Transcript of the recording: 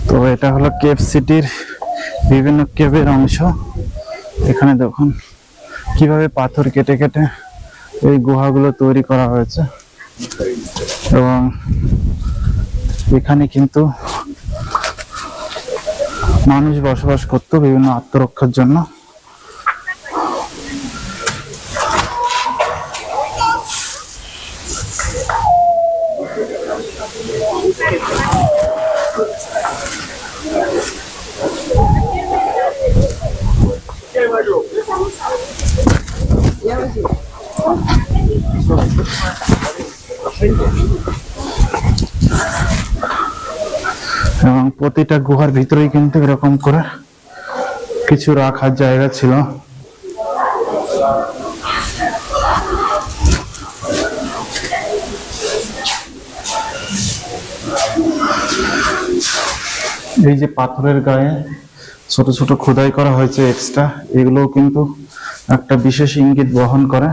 তো এটা হলো কেভ সিটির বিভিন্ন কেভের অংশ। এখানে দেখুন কিভাবে পাথর কেটে কেটে এই গুহাগুলো তৈরি করা হয়েছে, এবং এখানে কিন্তু মানুষ বসবাস করতো বিভিন্ন আত্মরক্ষার জন্য। এবং প্রতিটা গুহার ভিতরেই কিন্তু এরকম করে কিছু রাখার জায়গা ছিল। এই যে পাথরের গায়ে ছোট ছোট খোদাই করা হয়েছে এক্সট্রা, এগুলোও কিন্তু একটা বিশেষ ইঙ্গিত বহন করে।